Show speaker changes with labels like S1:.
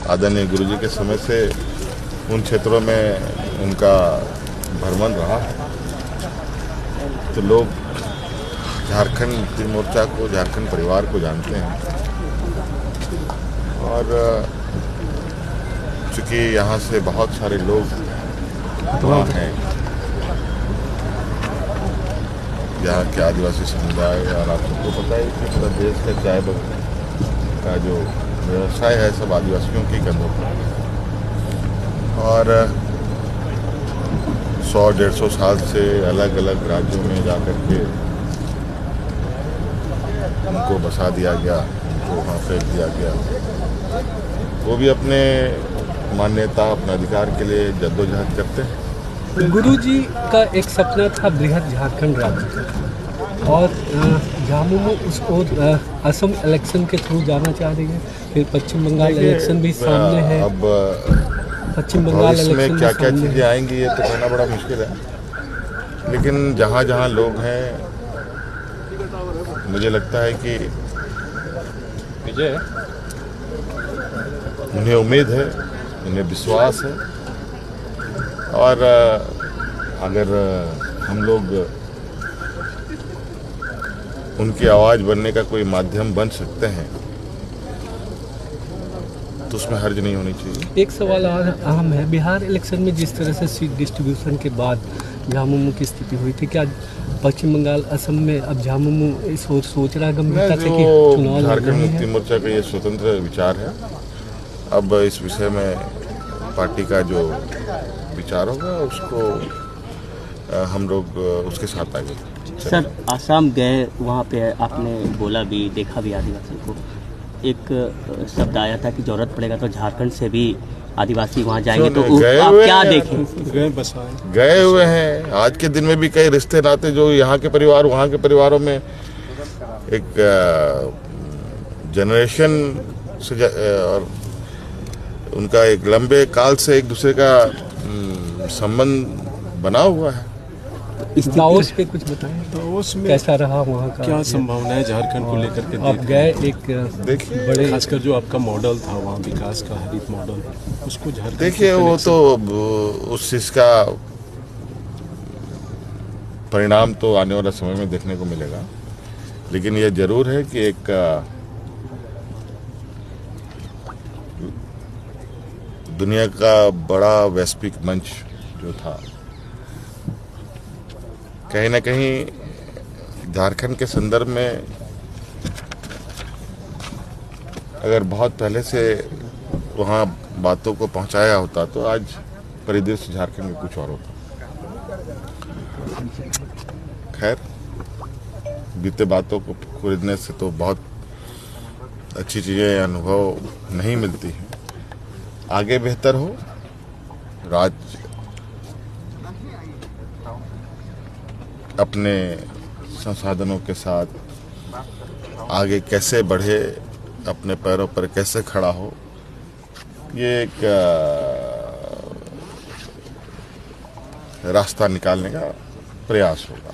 S1: आदरणीय गुरुजी के समय से उन क्षेत्रों में उनका भ्रमण रहा है। तो लोग झारखंड मुक्ति मोर्चा को, झारखंड परिवार को जानते हैं। और चूँकि यहाँ से बहुत सारे लोग वहाँ हैं, यहाँ के आदिवासी समुदाय, और आप सबको पता है कि पूरा देश का चाय का जो व्यवसाय है सब आदिवासियों के कंधों पर। और 100-150 साल से अलग अलग राज्यों में जाकर के उनको बसा दिया गया, उनको वहाँ फेंक दिया गया। वो भी अपने मान्यता, अपने अधिकार के लिए जद्दोजहद करते हैं।
S2: गुरुजी का एक सपना था बृहद झारखंड राज्य का, और झामुमो उस ओर असम इलेक्शन के थ्रू जाना चाह रही है। फिर पश्चिम बंगाल इलेक्शन भी सामने है।
S1: अब
S2: पश्चिम बंगाल
S1: इसमें
S2: इलेक्शन
S1: क्या क्या चीज़ें आएंगी ये तो कहना बड़ा मुश्किल है, लेकिन जहाँ जहाँ लोग हैं मुझे लगता है कि उन्हें उम्मीद है, उन्हें विश्वास है। और अगर हम लोग उनकी आवाज़ बनने का कोई माध्यम बन सकते हैं तो उसमें हर्ज नहीं होनी चाहिए।
S2: एक सवाल और अहम है, बिहार इलेक्शन में जिस तरह से सीट डिस्ट्रीब्यूशन के बाद झामुमो की स्थिति हुई थी, क्या पश्चिम बंगाल, असम में अब झामुमो सोच रहा गंभीरता से कि चुनाव
S1: झारखंड मुक्ति मोर्चा का ये स्वतंत्र विचार है। अब इस विषय में पार्टी का जो विचार होगा उसको हम लोग उसके साथ आगे।
S3: सर, आसाम गए, वहाँ पे आपने बोला भी, देखा भी आदिवासी को। एक शब्द आया था कि जरूरत पड़ेगा तो झारखंड से भी आदिवासी वहाँ जाएंगे, तो आप क्या देखें?
S1: गए हुए हैं। आज के दिन में भी कई रिश्ते नाते जो यहाँ के परिवार वहाँ के परिवारों में एक जनरेशन से और उनका एक लंबे काल से एक दूसरे का संबंध बना हुआ है।
S2: दावोस पे कुछ बताएं, दावोस में कैसा रहा, वहाँ का
S4: क्या संभावना है झारखंड को लेकर के?
S2: आप गए, एक
S1: देखिए
S2: बड़े,
S4: खासकर जो आपका मॉडल था वहाँ विकास का, हरित मॉडल, उसको झारखंड
S1: देखिए वो तो उस चीज का परिणाम तो आने वाला समय में देखने को मिलेगा। लेकिन ये जरूर है कि एक दुनिया का बड़ा वैश्विक मंच जो था, कहीं ना कहीं झारखंड के संदर्भ में अगर बहुत पहले से वहाँ बातों को पहुँचाया होता तो आज परिदृश्य झारखंड में कुछ और होता। खैर, बीते बातों को खरीदने से तो बहुत अच्छी चीज़ें अनुभव नहीं मिलती हैं। आगे बेहतर हो, राज्य अपने संसाधनों के साथ आगे कैसे बढ़े, अपने पैरों पर कैसे खड़ा हो, ये एक रास्ता निकालने का प्रयास होगा।